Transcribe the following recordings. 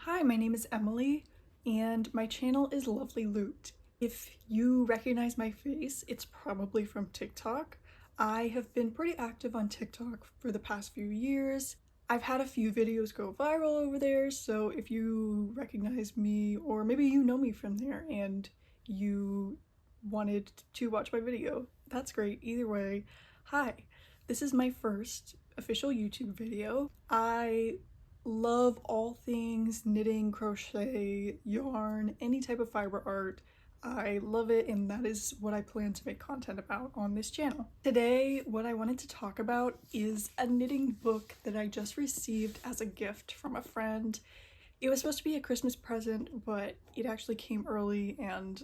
Hi, my name is Emily, and my channel is Lovely Loot. If you recognize my face, it's probably from TikTok. I have been pretty active on TikTok for the past few years. I've had a few videos go viral over there, so if you recognize me, or maybe you know me from there and you wanted to watch my video, that's great. Either way, hi. This is my first official YouTube video. I love all things knitting, crochet, yarn, any type of fiber art. I love it, and that is what I plan to make content about on this channel. Today, what I wanted to talk about is a knitting book that I just received as a gift from a friend. It was supposed to be a Christmas present, but it actually came early and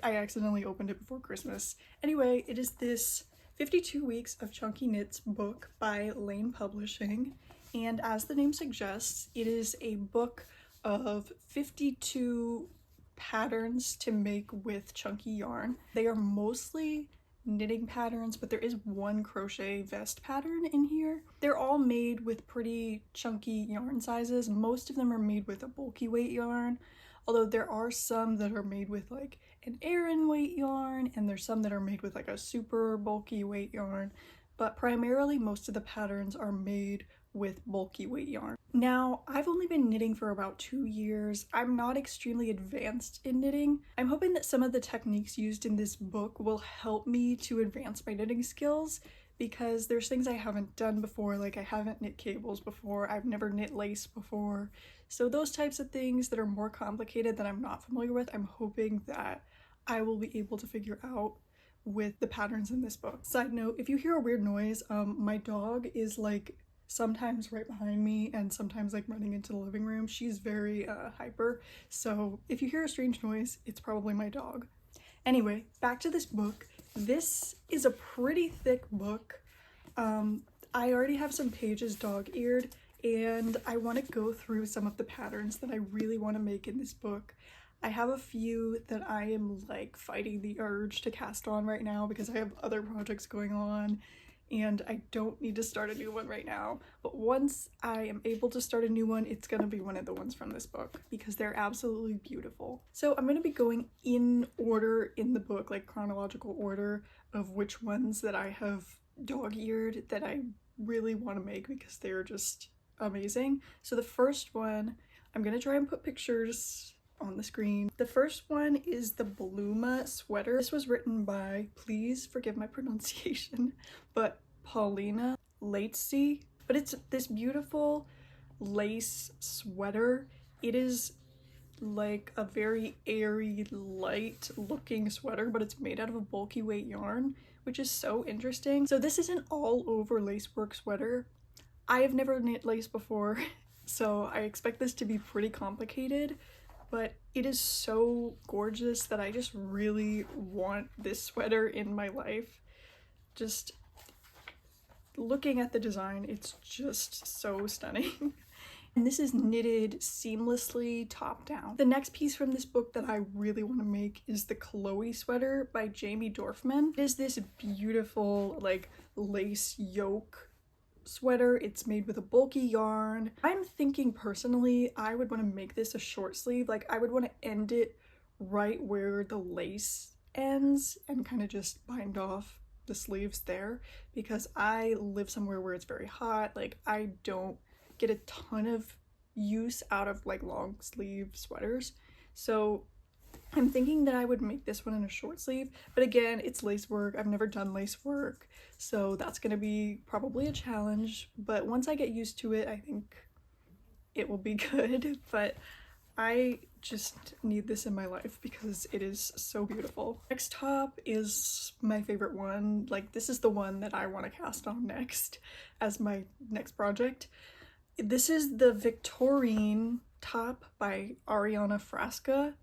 I accidentally opened it before Christmas. Anyway, it is this 52 Weeks of Chunky Knits book by Laine Publishing. And as the name suggests, it is a book of 52 patterns to make with chunky yarn. They are mostly knitting patterns, but there is one crochet vest pattern in here. They're all made with pretty chunky yarn sizes. Most of them are made with a bulky weight yarn, although there are some that are made with like an Aran weight yarn, and there's some that are made with like a super bulky weight yarn, but primarily most of the patterns are made with bulky weight yarn. Now, I've only been knitting for about 2 years. I'm not extremely advanced in knitting. I'm hoping that some of the techniques used in this book will help me to advance my knitting skills, because there's things I haven't done before, like I haven't knit cables before, I've never knit lace before. So those types of things that are more complicated that I'm not familiar with, I'm hoping that I will be able to figure out with the patterns in this book. Side note, if you hear a weird noise, my dog is like sometimes right behind me and sometimes like running into the living room. She's very hyper, so if you hear a strange noise, it's probably my dog. Anyway, back to this book. This is a pretty thick book. I already have some pages dog-eared, and I want to go through some of the patterns that I really want to make in this book. I have a few that I am like fighting the urge to cast on right now because I have other projects going on and I don't need to start a new one right now. But once I am able to start a new one, it's gonna be one of the ones from this book because they're absolutely beautiful. So I'm gonna be going in order in the book, like chronological order of which ones that I have dog-eared that I really want to make because they're just amazing. So the first one, I'm gonna try and put pictures on the screen. The first one is the Bluma sweater. This was written by, please forgive my pronunciation, but Paulina Latesy. But it's this beautiful lace sweater. It is like a very airy, light looking sweater, but it's made out of a bulky weight yarn, which is so interesting. So this is an all over lacework sweater. I have never knit lace before, so I expect this to be pretty complicated, but it is so gorgeous that I just really want this sweater in my life. Just looking at the design, it's just so stunning. And this is knitted seamlessly top down. The next piece from this book that I really want to make is the Chloe sweater by Jamie Dorfman. It is this beautiful like lace yoke sweater. It's made with a bulky yarn. I'm thinking personally I would want to make this a short sleeve. Like I would want to end it right where the lace ends and kind of just bind off the sleeves there, because I live somewhere where it's very hot. Like I don't get a ton of use out of like long sleeve sweaters, so I'm thinking that I would make this one in a short sleeve. But again, it's lace work. I've never done lace work, so that's gonna be probably a challenge, but once I get used to it, I think it will be good. But I just need this in my life because it is so beautiful. Next top is my favorite one. Like this is the one that I want to cast on next as my next project. This is the Victorine top by Ariana Frasca.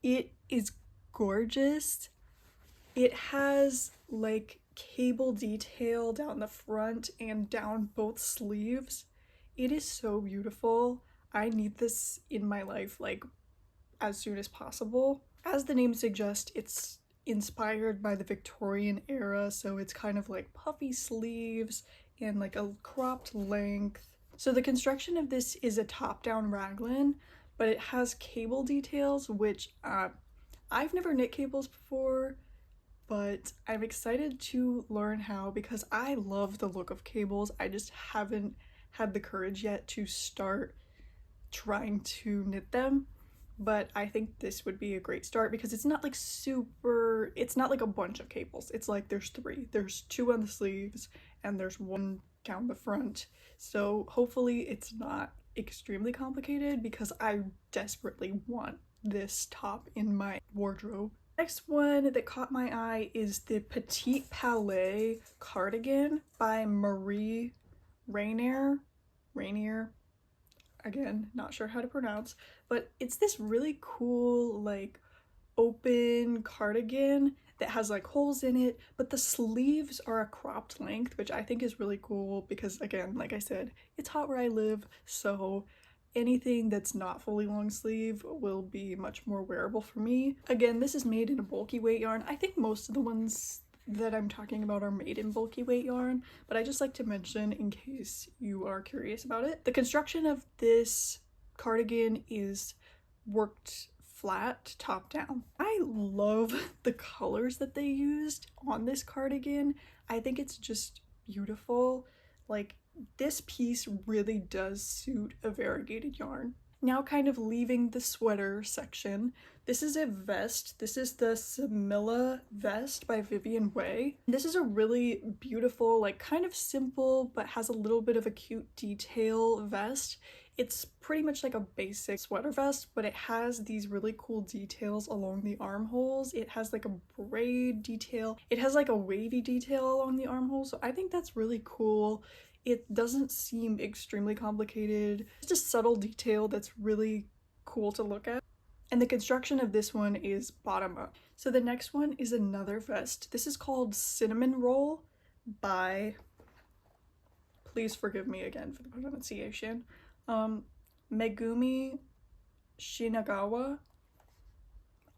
It is gorgeous. It has like cable detail down the front and down both sleeves. It is so beautiful. I need this in my life like as soon as possible. As the name suggests, it's inspired by the Victorian era, so it's kind of like puffy sleeves and like a cropped length. So the construction of this is a top-down raglan, but it has cable details, which I've never knit cables before, but I'm excited to learn how because I love the look of cables. I just haven't had the courage yet to start trying to knit them, but I think this would be a great start because it's not like it's not like a bunch of cables. It's like there's three. There's two on the sleeves and there's one down the front. So hopefully it's not extremely complicated because I desperately want this top in my wardrobe. Next one that caught my eye is the Petite Palais cardigan by Marie Rainier. Again, not sure how to pronounce, but it's this really cool like open cardigan that has like holes in it, but the sleeves are a cropped length, which I think is really cool because again, like I said, it's hot where I live, so anything that's not fully long sleeve will be much more wearable for me. Again, this is made in a bulky weight yarn. I think most of the ones that I'm talking about are made in bulky weight yarn, but I just like to mention in case you are curious about it. The construction of this cardigan is worked flat top down. I love the colors that they used on this cardigan. I think it's just beautiful. Like, this piece really does suit a variegated yarn. Now kind of leaving the sweater section, this is a vest. This is the Samilla vest by Vivian Way. This is a really beautiful, like kind of simple, but has a little bit of a cute detail vest. It's pretty much like a basic sweater vest, but it has these really cool details along the armholes. It has like a braid detail. It has like a wavy detail along the armholes, so I think that's really cool. It doesn't seem extremely complicated. It's just a subtle detail that's really cool to look at. And the construction of this one is bottom up. So the next one is another vest. This is called Cinnamon Roll by, please forgive me again for the pronunciation, Megumi Shinagawa.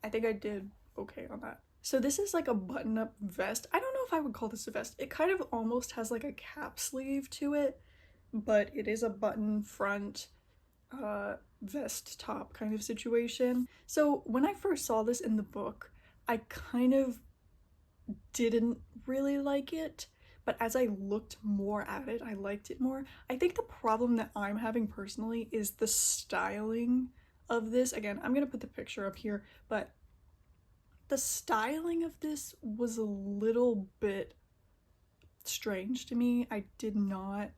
I think I did okay on that. So this is like a button-up vest. I don't know if I would call this a vest. It kind of almost has like a cap sleeve to it, but it is a button front vest top kind of situation. So when I first saw this in the book, I kind of didn't really like it, but as I looked more at it, I liked it more. I think the problem that I'm having personally is the styling of this. Again, I'm gonna put the picture up here, but the styling of this was a little bit strange to me. I did not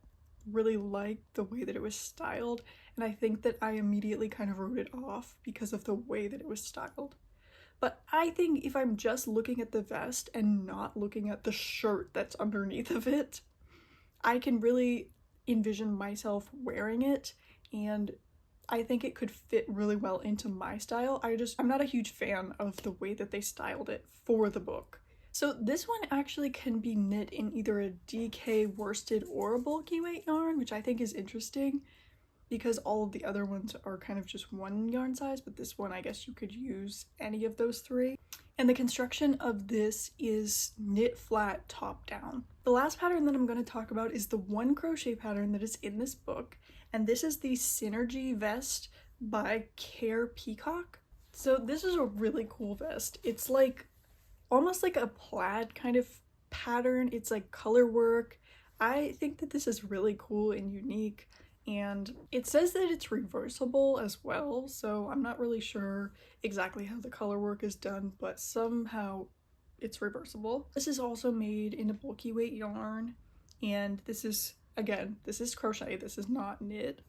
really like the way that it was styled, and I think that I immediately kind of wrote it off because of the way that it was styled. But I think if I'm just looking at the vest and not looking at the shirt that's underneath of it, I can really envision myself wearing it, and I think it could fit really well into my style. I'm not a huge fan of the way that they styled it for the book. So this one actually can be knit in either a DK worsted or a bulky weight yarn, which I think is interesting because all of the other ones are kind of just one yarn size, but this one I guess you could use any of those three. And the construction of this is knit flat top down. The last pattern that I'm going to talk about is the one crochet pattern that is in this book, and this is the Synergy vest by Care Peacock. So this is a really cool vest. It's like almost like a plaid kind of pattern. It's like color work. I think that this is really cool and unique, and it says that it's reversible as well, so I'm not really sure exactly how the color work is done, but somehow it's reversible. This is also made in a bulky weight yarn, and this is, again, this is crochet, this is not knit.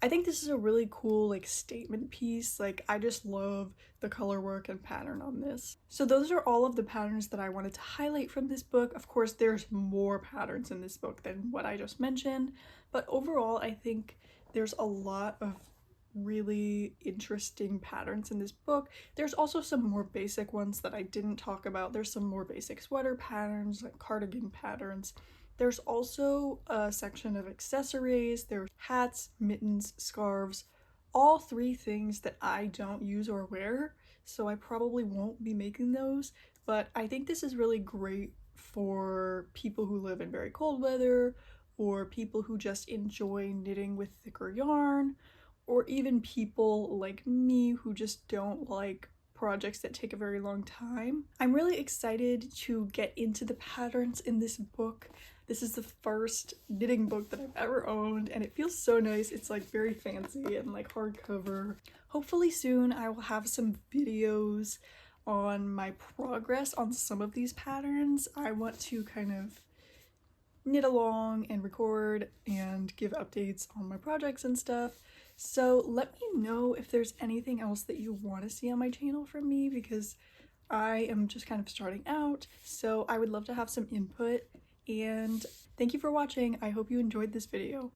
I think this is a really cool like statement piece. Like, I just love the color work and pattern on this. So those are all of the patterns that I wanted to highlight from this book. Of course, there's more patterns in this book than what I just mentioned, but overall I think there's a lot of really interesting patterns in this book. There's also some more basic ones that I didn't talk about. There's some more basic sweater patterns, like cardigan patterns. There's also a section of accessories. There's hats, mittens, scarves, all three things that I don't use or wear, so I probably won't be making those, but I think this is really great for people who live in very cold weather or people who just enjoy knitting with thicker yarn, or even people like me who just don't like projects that take a very long time. I'm really excited to get into the patterns in this book. This is the first knitting book that I've ever owned, and it feels so nice. It's like very fancy and like hardcover. Hopefully soon I will have some videos on my progress on some of these patterns. I want to kind of knit along and record and give updates on my projects and stuff. So let me know if there's anything else that you want to see on my channel from me, because I am just kind of starting out, so I would love to have some input. And thank you for watching. I hope you enjoyed this video.